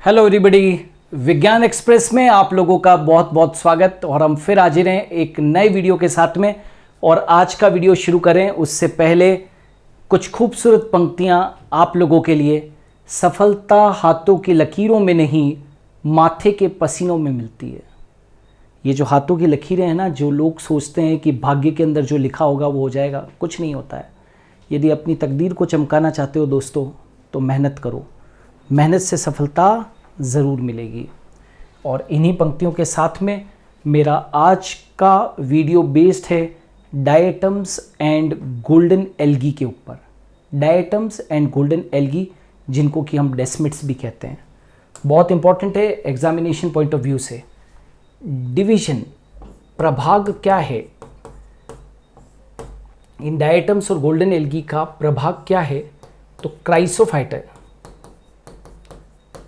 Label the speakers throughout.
Speaker 1: Hello everybody, विज्ञान express में आप लोगों का बहुत बहुत स्वागत। और हम फिर हाजिर हैं एक नए वीडियो के साथ में। और आज का वीडियो शुरू करें उससे पहले कुछ खूबसूरत पंक्तियां आप लोगों के लिए। सफलता हाथों की लकीरों में नहीं, माथे के पसीनों में मिलती है। ये जो हाथों की लकीरें हैं ना, जो लोग सोचते हैं कि भाग्य के अंदर जो लिखा होगा वो हो जाएगा, कुछ नहीं होता है। यदि अपनी तकदीर को चमकाना चाहते हो दोस्तों, तो मेहनत करो, मेहनत से सफलता ज़रूर मिलेगी। और इन्हीं पंक्तियों के साथ में मेरा आज का वीडियो बेस्ड है डायटम्स एंड गोल्डन एल्गी के ऊपर। डायटम्स एंड गोल्डन एल्गी, जिनको कि हम डेस्मिट्स भी कहते हैं, बहुत इंपॉर्टेंट है एग्जामिनेशन पॉइंट ऑफ व्यू से। डिवीजन, प्रभाग क्या है इन डायटम्स और गोल्डन एल्गी का? प्रभाग क्या है? तो क्राइसोफाइटा,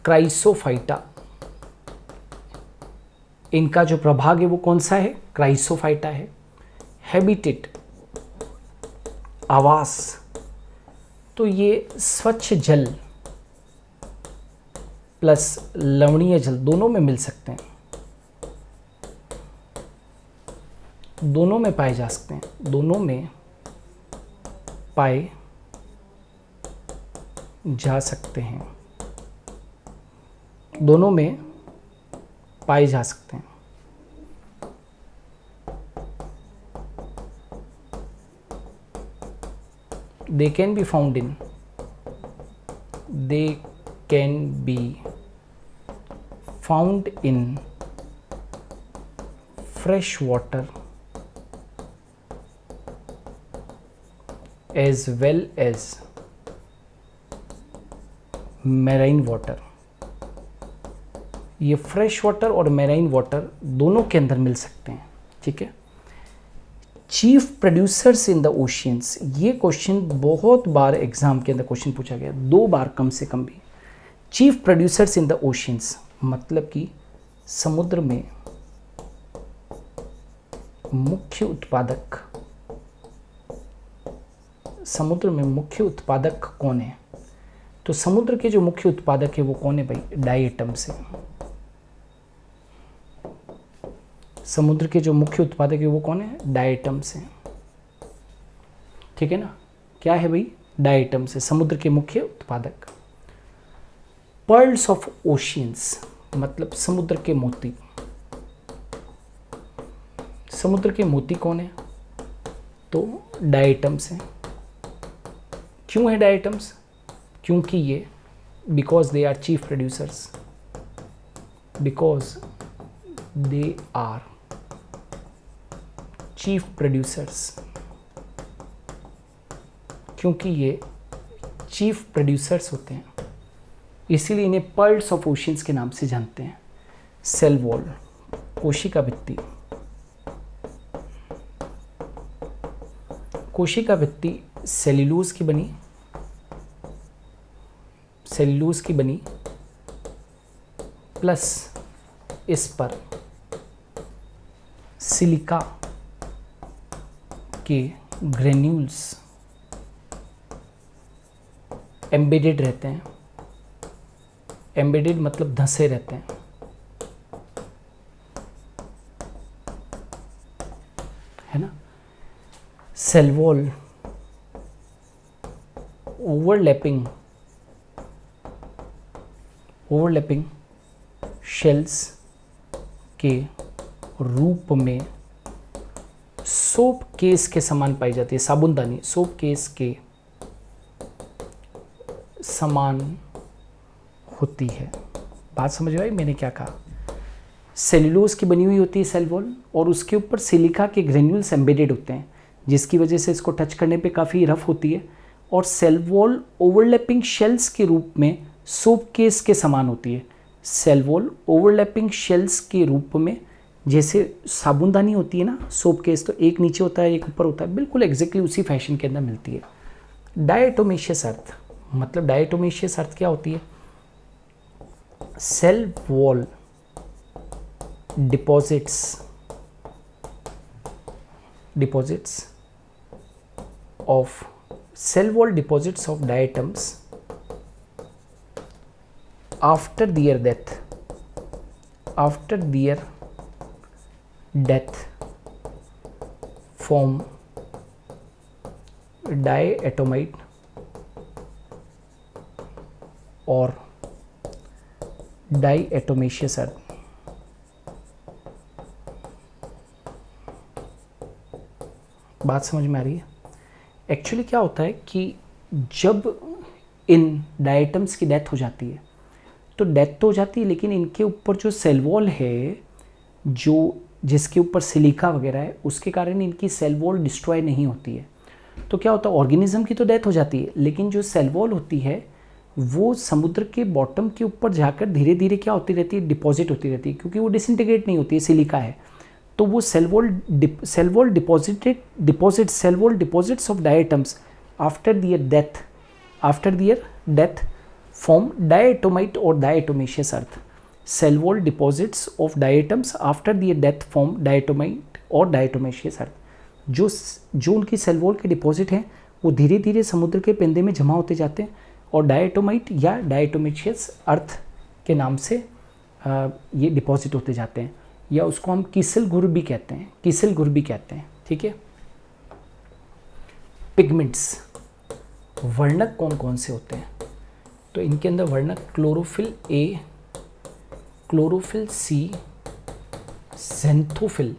Speaker 1: क्राइसोफाइटा इनका जो प्रभाग है वो कौन सा है? क्राइसोफाइटा है। हैबिटेट, आवास, तो ये स्वच्छ जल प्लस लवणीय जल दोनों में मिल सकते हैं, दोनों में पाए जा सकते हैं, दोनों में पाए जा सकते हैं, दोनों में पाए जा सकते हैं। They can be found in, they can be found in fresh water as well as marine water। ये फ्रेश वाटर और मेराइन वाटर दोनों के अंदर मिल सकते हैं, ठीक है। Chief producers in the oceans, ये क्वेश्चन बहुत बार एग्जाम के अंदर क्वेश्चन पूछा गया, 2 बार कम से कम भी। Chief producers in the oceans मतलब कि समुद्र में मुख्य उत्पादक, समुद्र में मुख्य उत्पादक कौन है? तो समुद्र के जो मुख्य उत्पादक है वो कौन है भाई? डायटम्स है। समुद्र के जो मुख्य उत्पादक है वो कौन है? डायटम्स हैं, ठीक है ना। क्या है भाई? डायटम्स है, समुद्र के मुख्य उत्पादक। पर्ल्स ऑफ ओशियंस मतलब समुद्र के मोती। समुद्र के मोती कौन है? तो डायटम्स हैं। क्यों है डायटम्स? क्योंकि ये because they are chief producers, because they are chief producers, क्योंकि ये चीफ प्रोड्यूसर्स होते हैं, इसीलिए इन्हें पर्ल्स ऑफ ओशियंस के नाम से जानते हैं। सेल वॉल, कोशिका भित्ति, कोशिका भित्ति सेल्यूलोज की बनी, सेल्यूलोज की बनी प्लस इस पर सिलिका के ग्रेन्यूल्स एम्बेडेड रहते हैं। एम्बेडेड मतलब धंसे रहते हैं, है ना। सेल वॉल ओवरलैपिंग शेल्स के रूप में सोप केस के समान पाई जाती है। साबुनदानी सोप केस के समान होती है। बात समझ में आई मैंने क्या कहा? सेल्यूलोज की बनी हुई होती है सेल वॉल, और उसके ऊपर सिलिका के ग्रेन्यूल्स एम्बेडेड होते हैं, जिसकी वजह से इसको टच करने पे काफ़ी रफ होती है। और सेल वॉल ओवरलैपिंग शेल्स के रूप में सोप केस के समान होती है। सेल वॉल ओवरलैपिंग शेल्स के रूप में, जैसे साबुनदानी होती है ना, सोप केस तो एक नीचे होता है एक ऊपर होता है, बिल्कुल एग्जैक्टली उसी फैशन के अंदर मिलती है। डायटोमेशियस अर्थ मतलब डायटोमेशियस अर्थ क्या होती है? Cell wall deposits of cell wall deposits of diatoms after their death form diatomite और डायएटोमेशियस अर्थ। बात समझ में आ रही है? एक्चुअली क्या होता है कि जब इन डायटम्स की डेथ हो जाती है तो डेथ तो हो जाती है, लेकिन इनके ऊपर जो सेल वॉल है, जो जिसके ऊपर सिलिका वगैरह है, उसके कारण इनकी सेल वॉल डिस्ट्रॉय नहीं होती है। तो क्या होता है, ऑर्गेनिज्म की तो डेथ हो जाती है, लेकिन जो सेल वॉल होती है वो समुद्र के बॉटम के ऊपर जाकर धीरे धीरे क्या होती रहती है, डिपॉजिट होती रहती है, क्योंकि वो डिसइंटीग्रेट नहीं होती है, सिलिका है। तो वो cell wall deposits of diatoms after their death form diatomite और diatomaceous earth. Cell wall deposits of diatoms after their death form diatomite और डायएटोमेशियस अर्थ। जो उनकी सेल वॉल के डिपॉजिट हैं वो धीरे धीरे समुद्र के पेंदे में जमा होते जाते हैं और डायएटोमाइट या डायएटोमेशियस अर्थ के नाम से ये डिपॉजिट होते जाते हैं, या उसको हम कीसल घुर भी कहते हैं। ठीक है। पिगमेंट्स, वर्णक कौन कौन से होते हैं? तो इनके अंदर वर्णक क्लोरोफिल ए, क्लोरोफिल सी, ज़ेंथोफिल।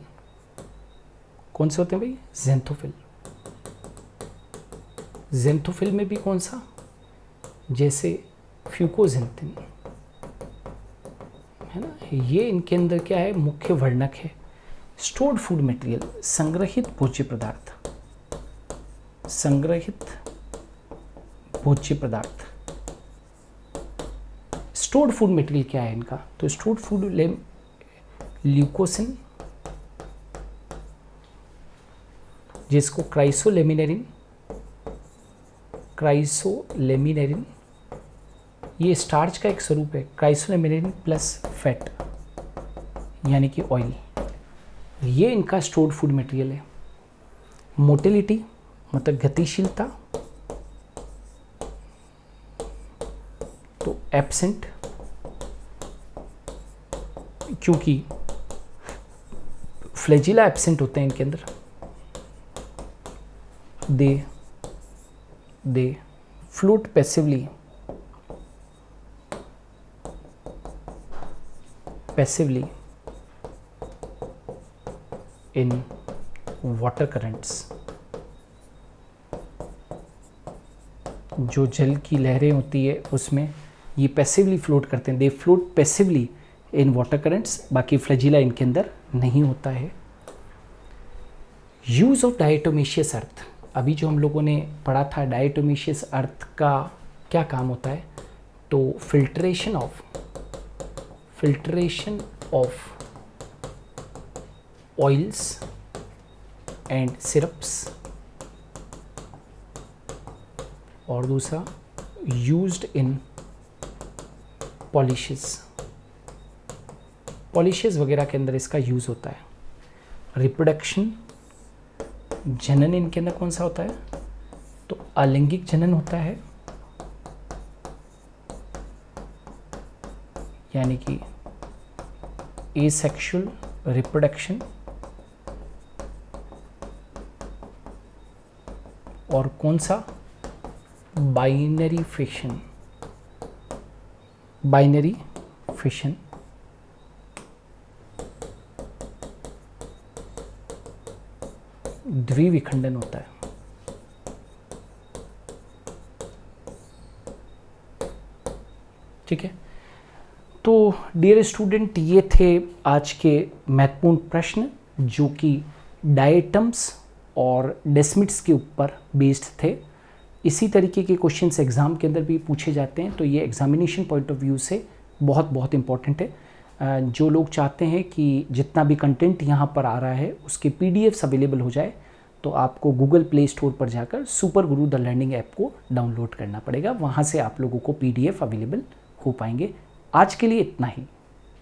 Speaker 1: कौन से होते हैं भाई? ज़ेंथोफिल में भी कौन सा? जैसे फ्यूकोजेंथिन, है ना, ये इनके अंदर क्या है, मुख्य वर्णक है। स्टोर्ड फूड मटेरियल, संग्रहित भोज्य पदार्थ। स्टोर्ड फूड मटेरियल क्या है इनका? तो स्टोर्ड फूड ल्यूकोसिन, जिसको क्राइसोलेमिनेरिन, ये स्टार्च का एक स्वरूप है। क्राइसोलेमिनेरिन प्लस फैट यानी कि ऑयल, ये इनका स्टोर्ड फूड मटेरियल है। मोटिलिटी मतलब गतिशीलता, तो एब्सेंट, क्योंकि फ्लैजिला एब्सेंट होते हैं इनके अंदर। दे float passively in water currents. जो जल की लहरें होती है उसमें ये पैसिवली फ्लोट करते हैं। दे float passively in water currents. बाकी फ्लैजिला इनके अंदर नहीं होता है। यूज ऑफ डायटोमेशियस अर्थ, अभी जो हम लोगों ने पढ़ा था, डायटोमेशियस अर्थ का क्या काम होता है? तो filtration of oils and syrups, और दूसरा यूज्ड इन पॉलिशेस वगैरह के अंदर इसका यूज होता है। रिप्रोडक्शन, जनन इनके अंदर कौन सा होता है? तो अलैंगिक जनन होता है, यानी कि एसेक्सुअल रिप्रोडक्शन। और कौन सा? Binary fission. द्विविखंडन होता है। ठीक है। तो डियर स्टूडेंट, ये थे आज के महत्वपूर्ण प्रश्न जो कि डायटम्स और डेसिमिट्स के ऊपर बेस्ड थे। इसी तरीके के क्वेश्चंस एग्ज़ाम के अंदर भी पूछे जाते हैं, तो ये एग्जामिनेशन पॉइंट ऑफ व्यू से बहुत इंपॉर्टेंट है। जो लोग चाहते हैं कि जितना भी कंटेंट यहाँ पर आ रहा है उसके PDFs अवेलेबल हो जाए, तो आपको गूगल प्ले स्टोर पर जाकर super Guru the learning app को डाउनलोड करना पड़ेगा। वहाँ से आप लोगों को PDF अवेलेबल हो पाएंगे। आज के लिए इतना ही।